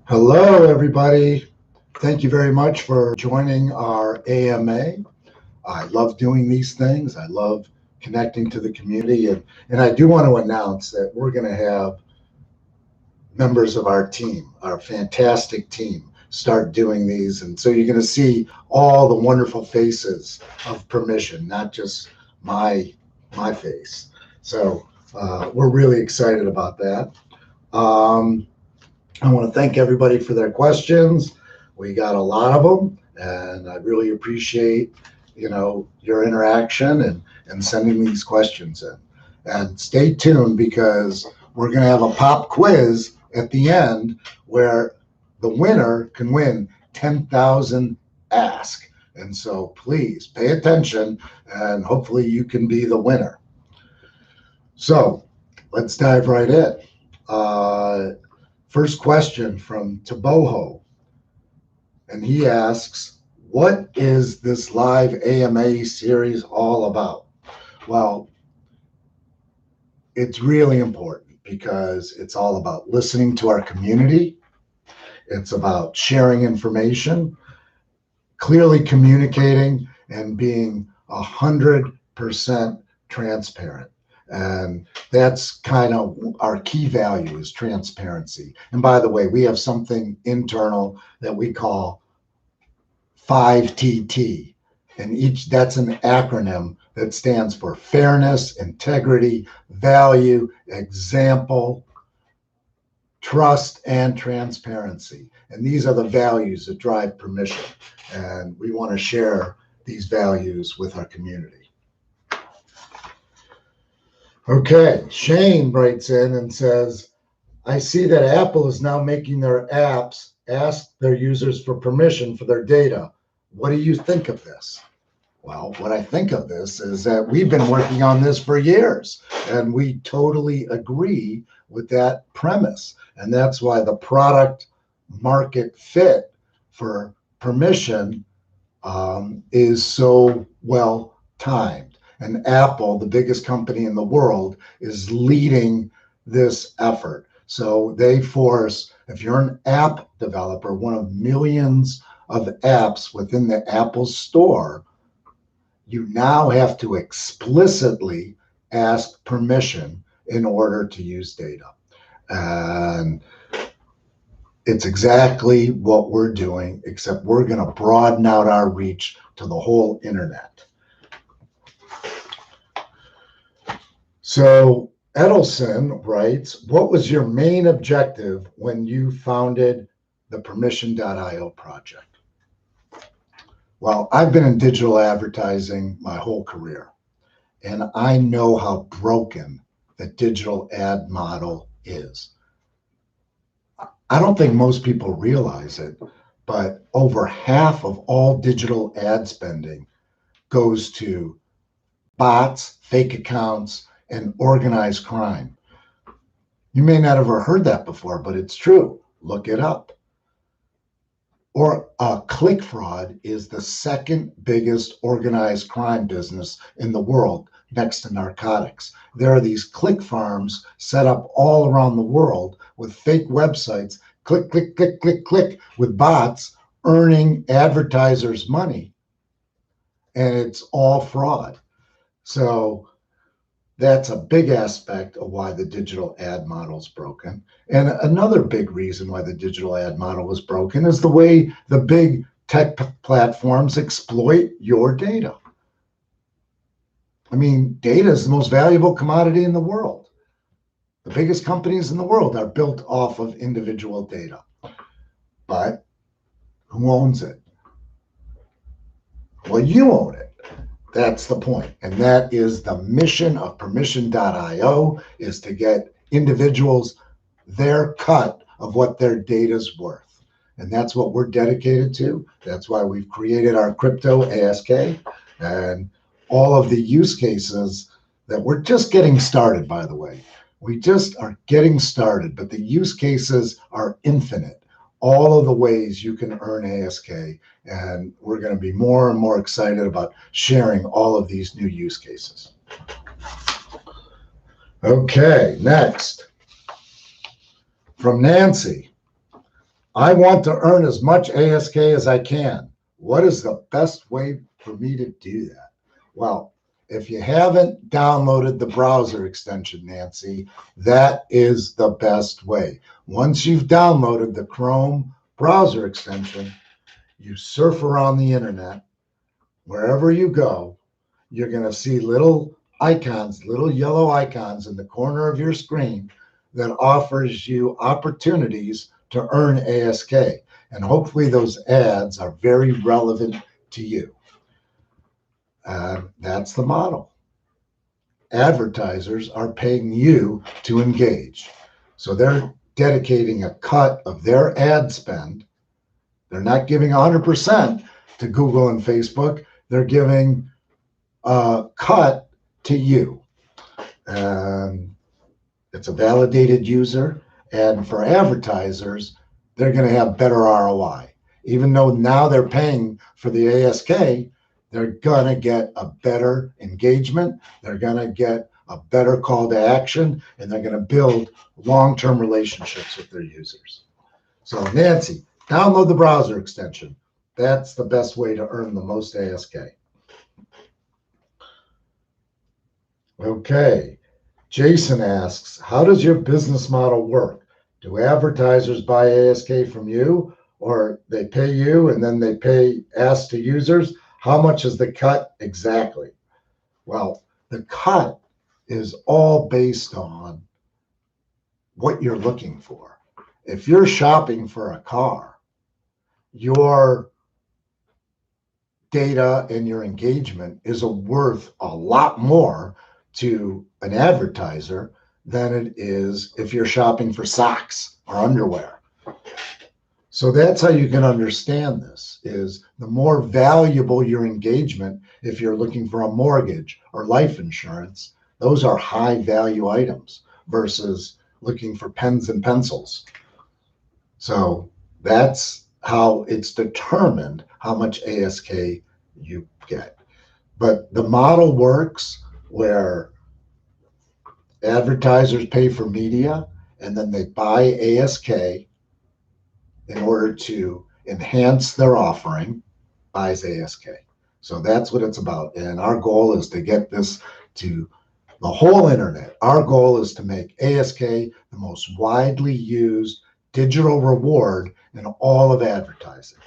Hello, everybody. Thank you very much for joining our AMA. I love doing these things. I love connecting to the community. And I do want to announce that we're going to have members of our team, our fantastic team, start doing these. And so you're going to see all the wonderful faces of Permission, not just my face. So we're really excited about that. I want to thank everybody for their questions. We got a lot of them, and I really appreciate, your interaction and sending these questions in. And stay tuned because we're going to have a pop quiz at the end where the winner can win 10,000 ask. And so please pay attention and hopefully you can be the winner. So let's dive right in. First question from Taboho, and he asks, what is this live AMA series all about? Well, it's really important because it's all about listening to our community. It's about sharing information, clearly communicating, and being 100% transparent. And that's kind of our key value is transparency. And by the way, we have something internal that we call 5TT. And that's an acronym that stands for fairness, integrity, value, example, trust, and transparency. And these are the values that drive Permission. And we want to share these values with our community. Okay, Shane writes in and says, I see that Apple is now making their apps ask their users for permission for their data. What do you think of this? Well, what I think of this is that we've been working on this for years, and we totally agree with that premise. And that's why the product market fit for Permission is so well timed. And Apple, the biggest company in the world, is leading this effort. So they force, if you're an app developer, one of millions of apps within the Apple Store, you now have to explicitly ask permission in order to use data. And it's exactly what we're doing, except we're going to broaden out our reach to the whole internet. So Edelson writes, what was your main objective when you founded the Permission.io project? Well, I've been in digital advertising my whole career, and I know how broken the digital ad model is. I don't think most people realize it, but over half of all digital ad spending goes to bots, fake accounts, and organized crime. You may not have ever heard that before, but it's true. Look it up. Or click fraud is the second biggest organized crime business in the world, next to narcotics. There are these click farms set up all around the world with fake websites, click, click, click, click, click, with bots earning advertisers money. And it's all fraud. So that's a big aspect of why the digital ad model is broken. And another big reason why the digital ad model is broken is the way the big tech platforms exploit your data. I mean, data is the most valuable commodity in the world. The biggest companies in the world are built off of individual data. But who owns it? Well, you own it. That's the point. And that is the mission of Permission.io, is to get individuals their cut of what their data's worth. And that's what we're dedicated to. That's why we've created our crypto ASK and all of the use cases that we're just getting started, by the way. We just are getting started, but the use cases are infinite. All of the ways you can earn ASK, and we're going to be more and more excited about sharing all of these new use cases. Okay, next. From Nancy. I want to earn as much ASK as I can. What is the best way for me to do that? Well, if you haven't downloaded the browser extension, Nancy, that is the best way. Once you've downloaded the Chrome browser extension, you surf around the internet. Wherever you go, you're going to see little icons, little yellow icons in the corner of your screen that offers you opportunities to earn ASK. And hopefully those ads are very relevant to you. That's the model. Advertisers are paying you to engage. So they're dedicating a cut of their ad spend. They're not giving 100% to Google and Facebook. They're giving a cut to you. It's a validated user. And for advertisers, they're going to have better ROI. Even though now they're paying for the ASK, they're going to get a better engagement. They're going to get a better call to action, and they're going to build long-term relationships with their users. So Nancy, download the browser extension. That's the best way to earn the most ASK. Okay. Jason asks, how does your business model work? Do advertisers buy ASK from you, or they pay you and then they ask to users? How much is the cut exactly? Well, the cut is all based on what you're looking for. If you're shopping for a car, your data and your engagement is worth a lot more to an advertiser than it is if you're shopping for socks or underwear. So that's how you can understand this, is the more valuable your engagement, if you're looking for a mortgage or life insurance, those are high value items versus looking for pens and pencils. So that's how it's determined how much ASK you get. But the model works where advertisers pay for media and then they buy ASK in order to enhance their offering, buys ASK. So that's what it's about. And our goal is to get this to the whole internet. Our goal is to make ASK the most widely used digital reward in all of advertising.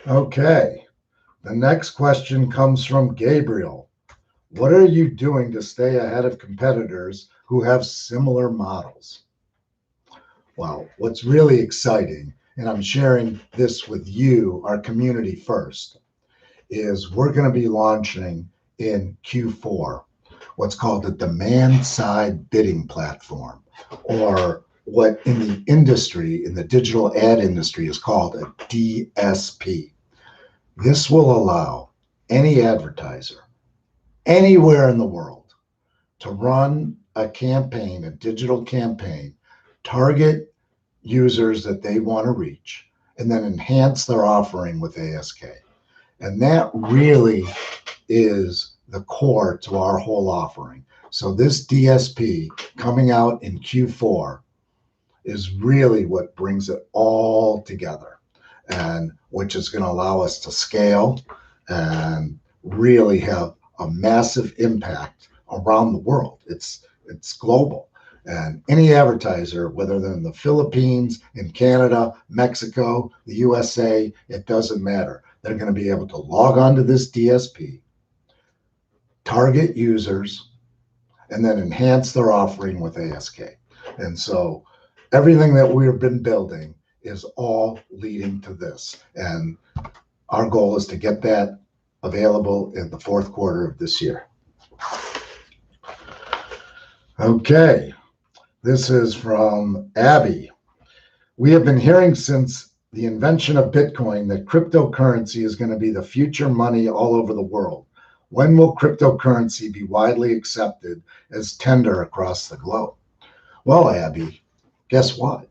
Okay. The next question comes from Gabriel. What are you doing to stay ahead of competitors who have similar models? Well, what's really exciting, and I'm sharing this with you, our community first, is we're going to be launching in Q4 what's called a demand side bidding platform, or what in the industry, in the digital ad industry, is called a DSP. This will allow any advertiser anywhere in the world to run a campaign, a digital campaign, target users that they want to reach, and then enhance their offering with ASK. And that really is the core to our whole offering. So this DSP coming out in Q4 is really what brings it all together, and which is going to allow us to scale and really have a massive impact around the world. It's global. And any advertiser, whether they're in the Philippines, in Canada, Mexico, the USA, it doesn't matter. They're going to be able to log on to this DSP, target users, and then enhance their offering with ASK. And so everything that we've been building is all leading to this. And our goal is to get that available in the fourth quarter of this year. Okay. This is from Abby. We have been hearing since the invention of Bitcoin that cryptocurrency is going to be the future money all over the world. When will cryptocurrency be widely accepted as tender across the globe? Well, Abby, guess what?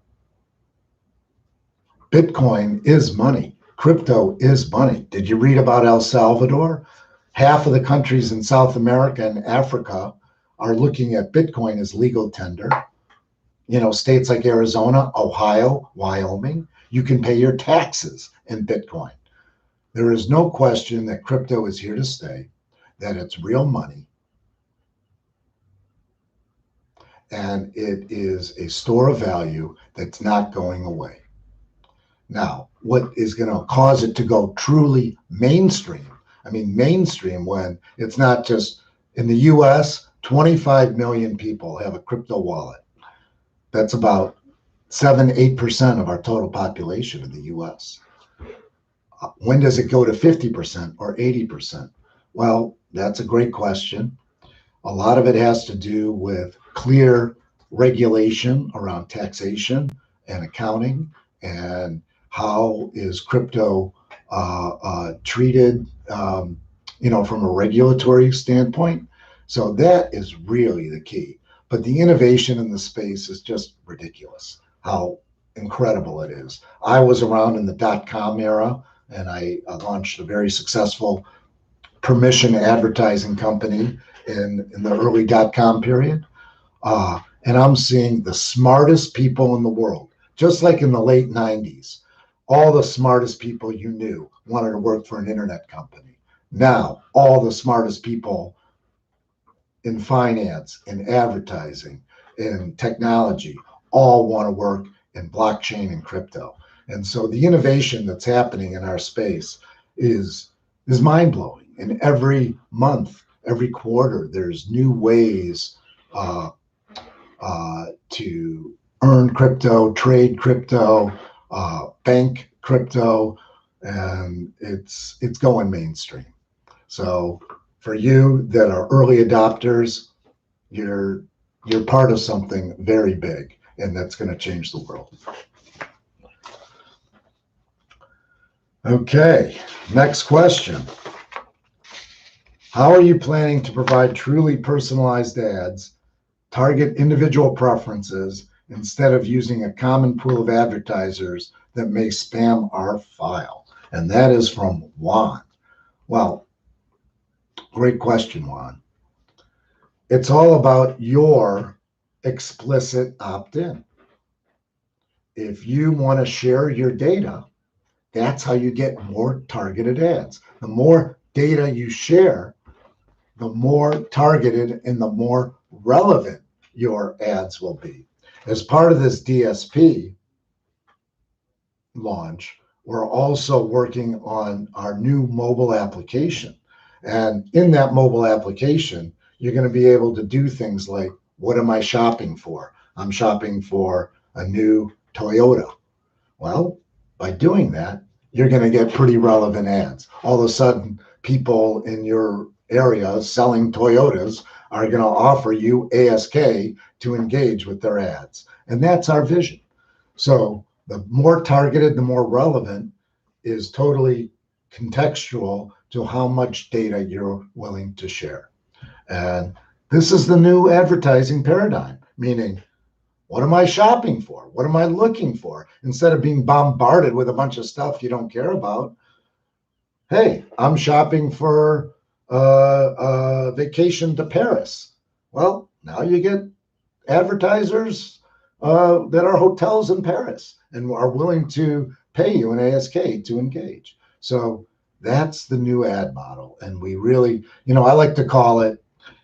Bitcoin is money. Crypto is money. Did you read about El Salvador? Half of the countries in South America and Africa are looking at Bitcoin as legal tender. states like Arizona, Ohio, Wyoming, you can pay your taxes in Bitcoin. There is no question that crypto is here to stay, that it's real money, and it is a store of value that's not going away. Now, what is going to cause it to go truly mainstream? I mean, mainstream when it's not just in the US, 25 million people have a crypto wallet. That's about 7-8% of our total population in the US. When does it go to 50% or 80%? Well, that's a great question. A lot of it has to do with clear regulation around taxation and accounting, and how is crypto treated, from a regulatory standpoint. So that is really the key. But the innovation in the space is just ridiculous, how incredible it is. I was around in the .com era, and I launched a very successful permission advertising company in the early .com period. And I'm seeing the smartest people in the world, just like in the late 90s. All the smartest people you knew wanted to work for an internet company. Now, all the smartest people in finance, in advertising, in technology, all want to work in blockchain and crypto. And so the innovation that's happening in our space is mind-blowing. And every month, every quarter, there's new ways to earn crypto, trade crypto, bank crypto, and it's going mainstream. So for you that are early adopters, you're part of something very big, and that's going to change the world. Okay, next question. How are you planning to provide truly personalized ads, target individual preferences, instead of using a common pool of advertisers that may spam our file? And that is from Juan. Well, great question, Juan. It's all about your explicit opt-in. If you want to share your data, that's how you get more targeted ads. The more data you share, the more targeted and the more relevant your ads will be. As part of this DSP launch, we're also working on our new mobile application. And in that mobile application, you're going to be able to do things like, what am I shopping for? I'm shopping for a new Toyota. Well, by doing that, you're going to get pretty relevant ads. All of a sudden, people in your area selling Toyotas are going to offer you ASK to engage with their ads. And that's our vision. So the more targeted, the more relevant is totally contextual to how much data you're willing to share. And this is the new advertising paradigm, meaning, what am I shopping for? What am I looking for? Instead of being bombarded with a bunch of stuff you don't care about. Hey, I'm shopping for a vacation to Paris. Well, now you get advertisers that are hotels in Paris and are willing to pay you an ASK to engage. So that's the new ad model. And we really, I like to call it,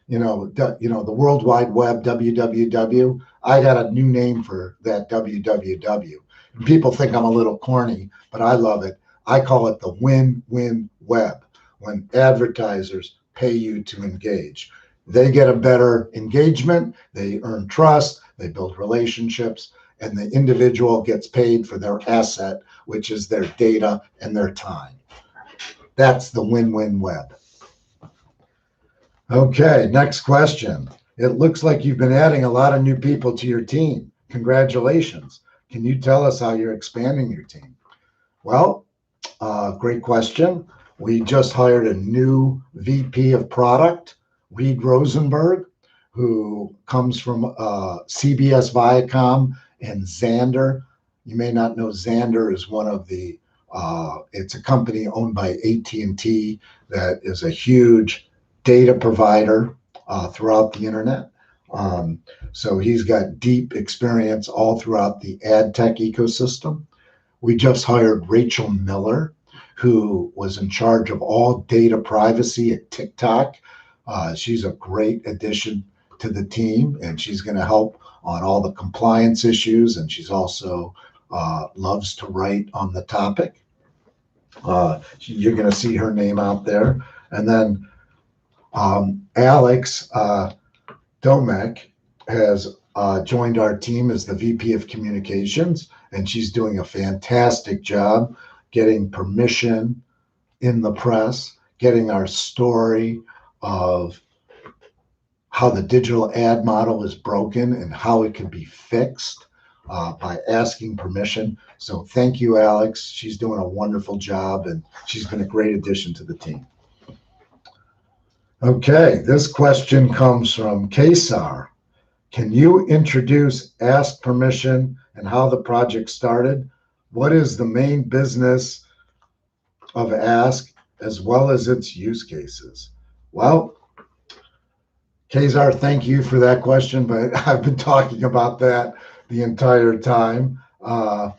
the World Wide Web, WWW. I got a new name for that WWW. And people think I'm a little corny, but I love it. I call it the win-win web, when advertisers pay you to engage. They get a better engagement, they earn trust, they build relationships, and the individual gets paid for their asset, which is their data and their time. That's the win-win web. Okay, next question. It looks like you've been adding a lot of new people to your team. Congratulations. Can you tell us how you're expanding your team? Well, great question. We just hired a new VP of product, Reed Rosenberg, who comes from CBS Viacom and Xandr. You may not know Xandr is one of the, it's a company owned by AT&T that is a huge data provider throughout the internet. So he's got deep experience all throughout the ad tech ecosystem. We just hired Rachel Miller, who was in charge of all data privacy at TikTok. She's a great addition to the team, and she's going to help on all the compliance issues. And she's also loves to write on the topic. You're going to see her name out there. And then Alex Domek has joined our team as the VP of Communications, and she's doing a fantastic job getting permission in the press, getting our story of how the digital ad model is broken and how it can be fixed by asking permission. So thank you, Alex. She's doing a wonderful job, and she's been a great addition to the team. Okay, this question comes from Kesar. Can you introduce Ask Permission and how the project started? What is the main business of Ask as well as its use cases? Well, Kesar, thank you for that question, but I've been talking about that the entire time. I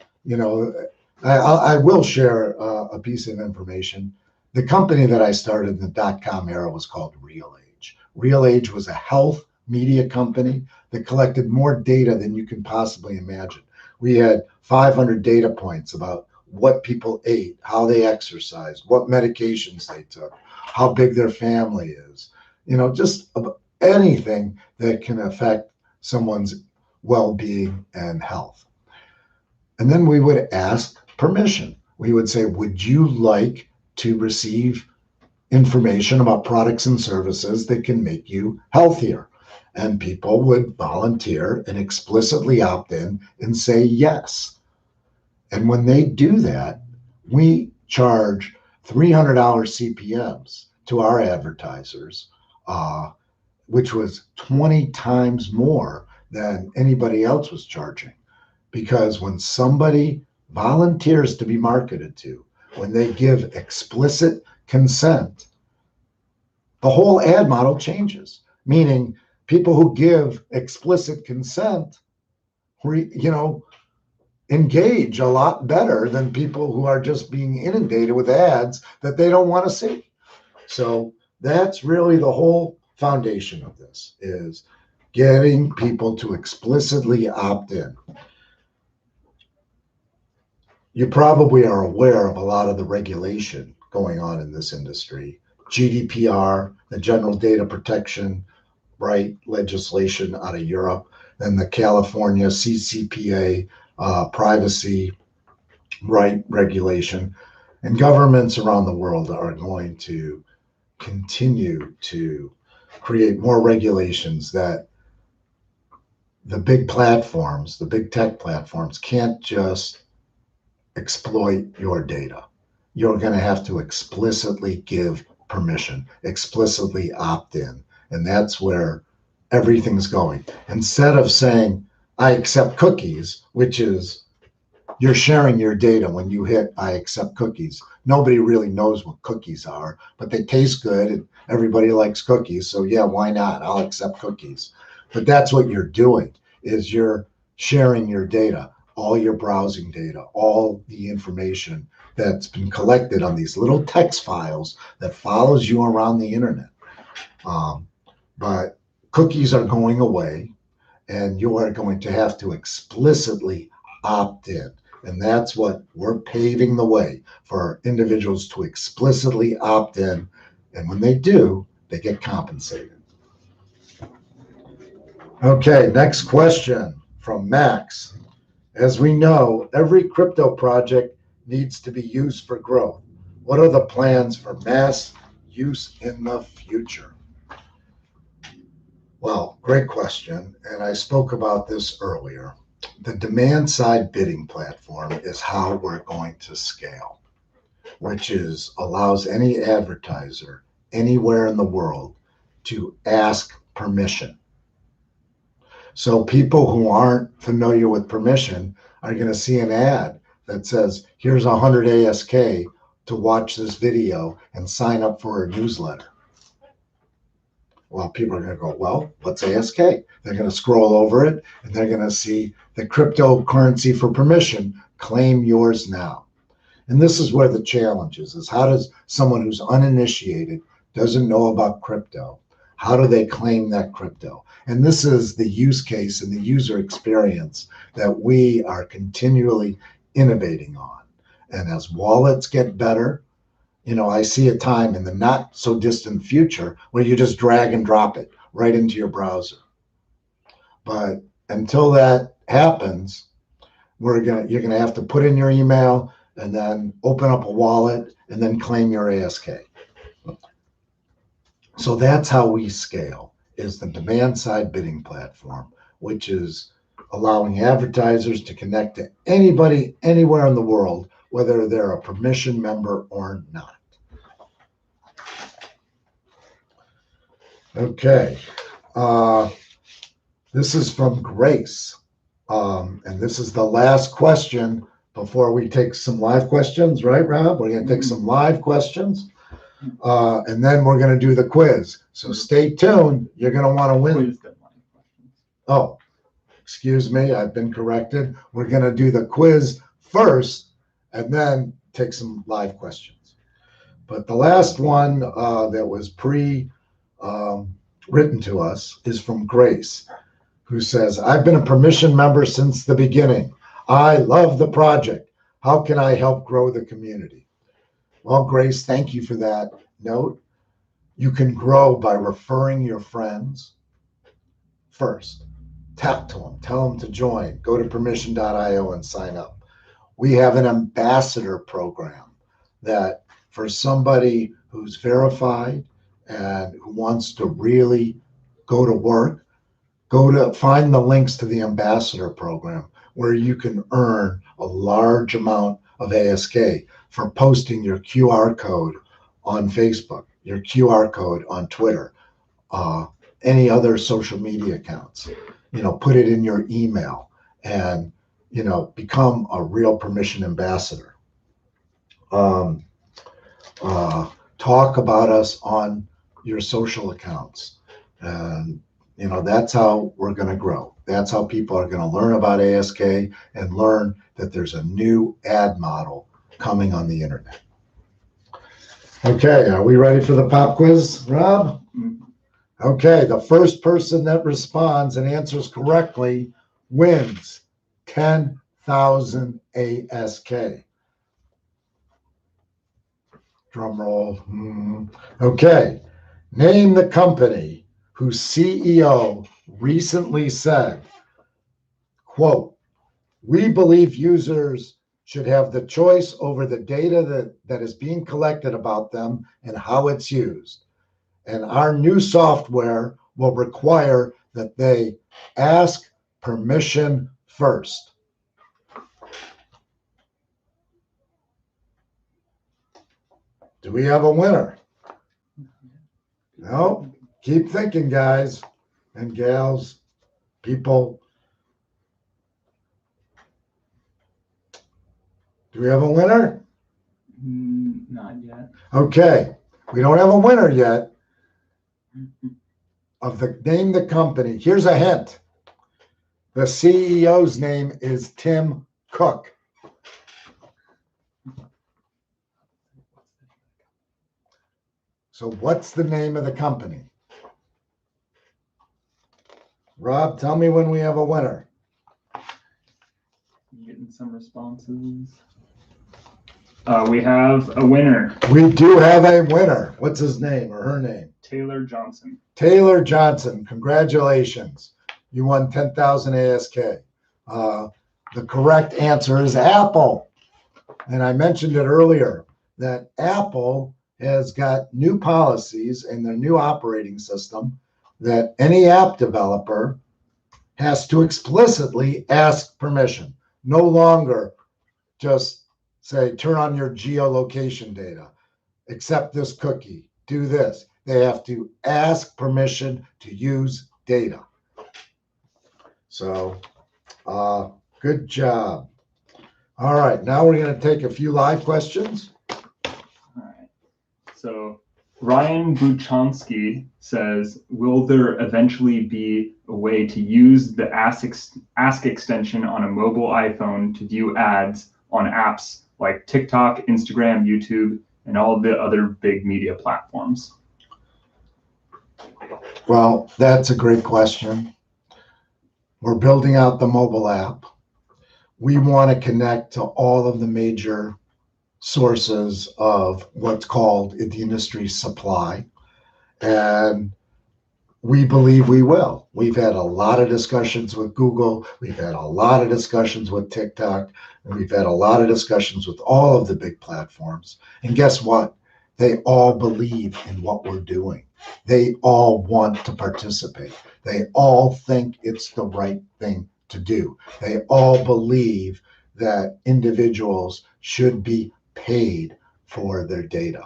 will share a piece of information. The company that I started in the .com era was called Real Age. Real Age was a health media company that collected more data than you can possibly imagine. We had 500 data points about what people ate, how they exercised, what medications they took, how big their family is, just anything that can affect someone's well-being and health. And then we would ask permission. We would say, would you like to receive information about products and services that can make you healthier? And people would volunteer and explicitly opt in and say yes. And when they do that, we charge $300 CPMs to our advertisers, which was 20 times more than anybody else was charging. Because when somebody volunteers to be marketed to, when they give explicit consent, the whole ad model changes. Meaning people who give explicit consent, engage a lot better than people who are just being inundated with ads that they don't want to see. So that's really the whole foundation of this, is getting people to explicitly opt in. You probably are aware of a lot of the regulation going on in this industry. GDPR, the General Data Protection Right legislation out of Europe, then the California CCPA privacy right regulation. And governments around the world are going to continue to create more regulations that the big platforms, the big tech platforms, can't just exploit your data. You're going to have to explicitly give permission, explicitly opt in. And that's where everything's going. Instead of saying, I accept cookies, which is you're sharing your data when you hit I accept cookies. Nobody really knows what cookies are, but they taste good and everybody likes cookies. So yeah, why not? I'll accept cookies. But that's what you're doing, is you're sharing your data, all your browsing data, all the information that's been collected on these little text files that follows you around the internet. But cookies are going away, and you are going to have to explicitly opt in. And that's what we're paving the way for individuals to explicitly opt in. And when they do, they get compensated. Okay, next question from Max. As we know, every crypto project needs to be used for growth. What are the plans for mass use in the future? Well, great question. And I spoke about this earlier. The demand side bidding platform is how we're going to scale, which allows any advertiser anywhere in the world to ask permission. So people who aren't familiar with permission are going to see an ad that says, here's 100 ASK to watch this video and sign up for a newsletter. Well, people are going to go, well, what's ASK? They're going to scroll over it and they're going to see the cryptocurrency for permission, claim yours now. And this is where the challenge is how does someone who's uninitiated, doesn't know about crypto, how do they claim that crypto? And this is the use case and the user experience that we are continually innovating on. And as wallets get better, I see a time in the not so distant future where you just drag and drop it right into your browser. But until that happens, you're gonna have to put in your email and then open up a wallet and then claim your ASK. So that's how we scale, is the demand side bidding platform, which is allowing advertisers to connect to anybody anywhere in the world, whether they're a permission member or not. Okay, this is from Grace, and this is the last question before we take some live questions, right, Rob? We're going to take some live questions, and then we're going to do the quiz. So stay tuned. You're going to want to win. Oh, excuse me, I've been corrected. We're going to do the quiz first, and then take some live questions. But the last one that was written to us is from Grace, who says, I've been a permission member since the beginning. I love the project. How can I help grow the community? Well, Grace, thank you for that note. You can grow by referring your friends first. Tap to them, tell them to join. Go to permission.io and sign up. We have an ambassador program that for somebody who's verified and who wants to really go to work, find the links to the ambassador program where you can earn a large amount of ASK for posting your QR code on Facebook, your QR code on Twitter, any other social media accounts. Put it in your email and, become a real permission ambassador. Talk about us on your social accounts. And, that's how we're going to grow. That's how people are going to learn about ASK and learn that there's a new ad model coming on the internet. Okay, are we ready for the pop quiz, Rob? Okay, the first person that responds and answers correctly wins 10,000 ASK. Drum roll. Okay, name the company whose CEO recently said, quote, we believe users should have the choice over the data that is being collected about them and how it's used. And our new software will require that they ask permission first. Do we have a winner? No? Keep thinking, guys and gals, people. Do we have a winner? Not yet. Okay, we don't have a winner yet. Name the company. Here's a hint. The CEO's name is Tim Cook. So what's the name of the company? Rob, tell me when we have a winner. Getting some responses. We have a winner. We do have a winner. What's his name or her name? Taylor Johnson. Taylor Johnson. Congratulations. You won 10,000 ASK. The correct answer is Apple. And I mentioned it earlier that Apple has got new policies in their new operating system that any app developer has to explicitly ask permission. No longer just say, turn on your geolocation data, accept this cookie, do this. They have to ask permission to use data. So, good job. All right, now we're going to take a few live questions. All right. So Ryan Buchonsky says, will there eventually be a way to use the Ask extension on a mobile iPhone to view ads on apps like TikTok, Instagram, YouTube, and all the other big media platforms? Well, that's a great question. We're building out the mobile app. We want to connect to all of the major sources of what's called in the industry supply. And we believe we will. We've had a lot of discussions with Google. We've had a lot of discussions with TikTok. And we've had a lot of discussions with all of the big platforms. And guess what? They all believe in what we're doing. They all want to participate. They all think it's the right thing to do. They all believe that individuals should be paid for their data.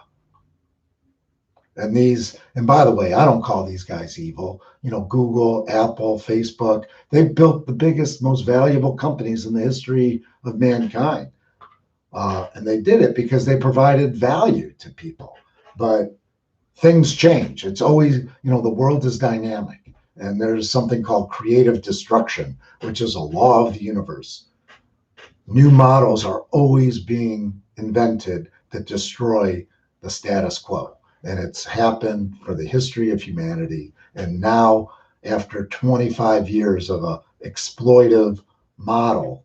And by the way, I don't call these guys evil. Google, Apple, Facebook, they've built the biggest, most valuable companies in the history of mankind. And they did it because they provided value to people. But things change. It's always, the world is dynamic. And there's something called creative destruction, which is a law of the universe. New models are always being invented that destroy the status quo. And it's happened for the history of humanity. And now, after 25 years of an exploitive model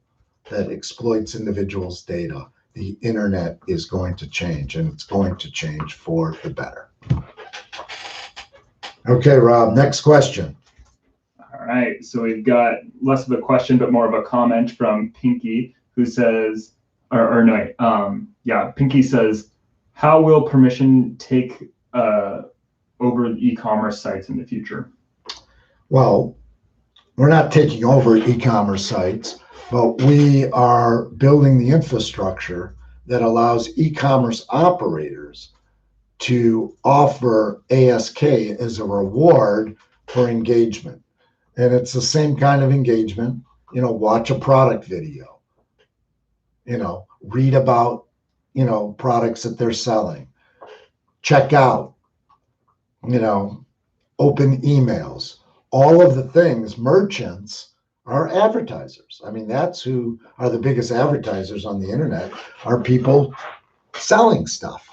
that exploits individuals' data, the internet is going to change, and it's going to change for the better. Okay, Rob, next question. All right, so we've got less of a question, but more of a comment from Pinky, who says, Pinky says, how will permission take over the e-commerce sites in the future? Well, we're not taking over e-commerce sites, but we are building the infrastructure that allows e-commerce operators to offer ASK as a reward for engagement. And it's the same kind of engagement, watch a product video, read about, products that they're selling, check out, open emails, all of the things. Merchants are advertisers. I mean, that's who are the biggest advertisers on the internet, are people selling stuff.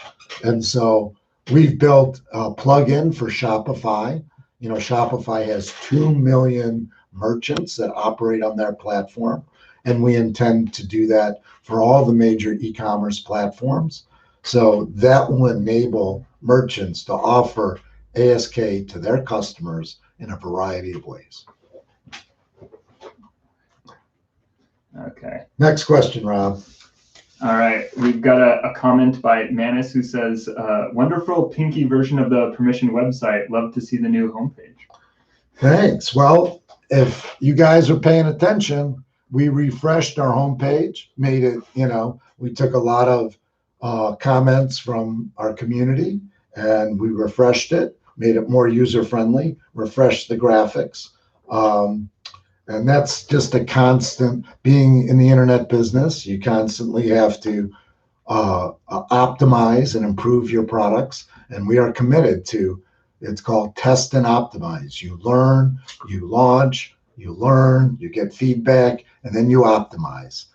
And so we've built a plugin for Shopify. Shopify has 2 million merchants that operate on their platform, and we intend to do that for all the major e-commerce platforms. So that will enable merchants to offer ASK to their customers in a variety of ways. Okay. Next question, Rob. All right, we've got a comment by Manis who says, wonderful Pinky version of the permission website. Love to see the new homepage. Thanks. Well, if you guys are paying attention, we refreshed our homepage, made it, we took a lot of comments from our community and we refreshed it, made it more user-friendly, refreshed the graphics. And that's just a constant, being in the internet business, you constantly have to optimize and improve your products. And we are committed to, it's called test and optimize. You learn, you launch, you learn, you get feedback, and then you optimize.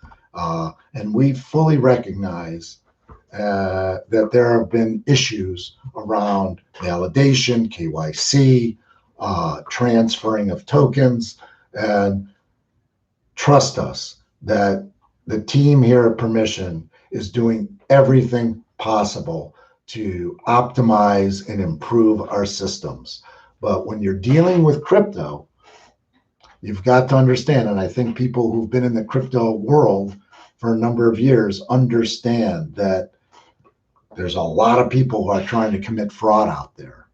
And we fully recognize that there have been issues around validation, KYC, transferring of tokens. And trust us that the team here at Permission is doing everything possible to optimize and improve our systems. But when you're dealing with crypto, you've got to understand, and I think people who've been in the crypto world for a number of years understand that there's a lot of people who are trying to commit fraud out there.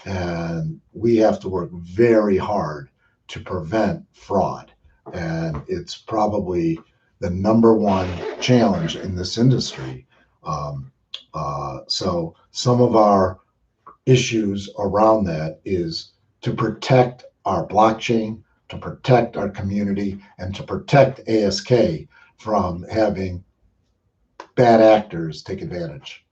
And we have to work very hard to prevent fraud. And it's probably the number one challenge in this industry. So some of our issues around that is to protect our blockchain, to protect our community, and to protect ASK from having bad actors take advantage.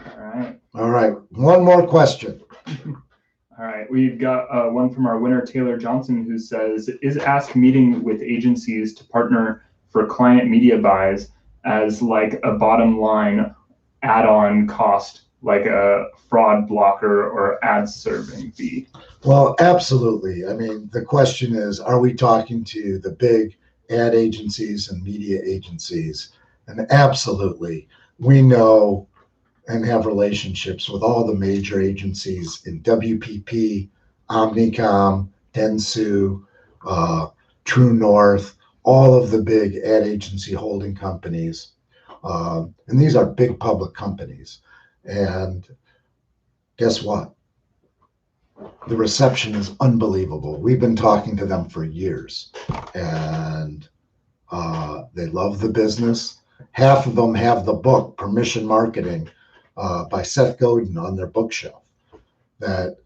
All right. All right. One more question. All right. We've got one from our winner, Taylor Johnson, who says, is Ask meeting with agencies to partner for client media buys as like a bottom line add-on cost, like a fraud blocker or ad serving fee? Well, absolutely. I mean, the question is, are we talking to the big ad agencies and media agencies? And absolutely, we know and have relationships with all the major agencies in WPP, Omnicom, Dentsu, True North, all of the big ad agency holding companies. And these are big public companies. And guess what? The reception is unbelievable. We've been talking to them for years, and they love the business. Half of them have the book Permission Marketing by Seth Godin on their bookshelf. That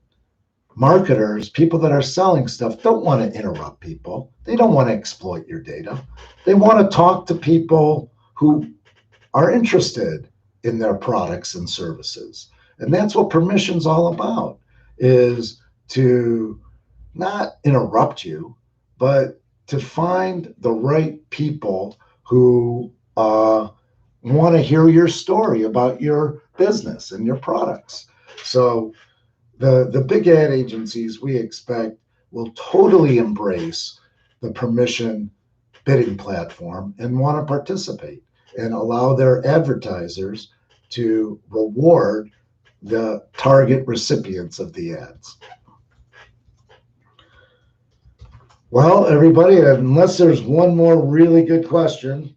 marketers, people that are selling stuff, don't want to interrupt people. They don't want to exploit your data. They want to talk to people who are interested in their products and services. And that's what Permission's all about, is to not interrupt you, but to find the right people who want to hear your story about your business and your products. So the big ad agencies, we expect, will totally embrace the Permission bidding platform and want to participate and allow their advertisers to reward the target recipients of the ads. Well, everybody, unless there's one more really good question,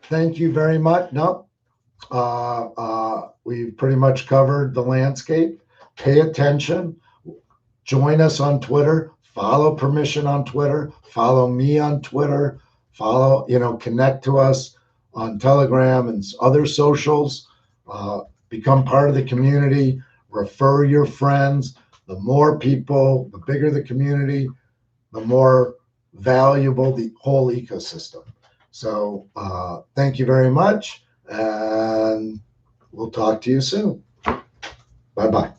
thank you very much. No, we've pretty much covered the landscape. Pay attention. Join us on Twitter. Follow Permission on Twitter. Follow me on Twitter. Connect to us on Telegram and other socials. Become part of the community. Refer your friends. The more people, the bigger the community, the more valuable the whole ecosystem. So thank you very much, and we'll talk to you soon. Bye-bye.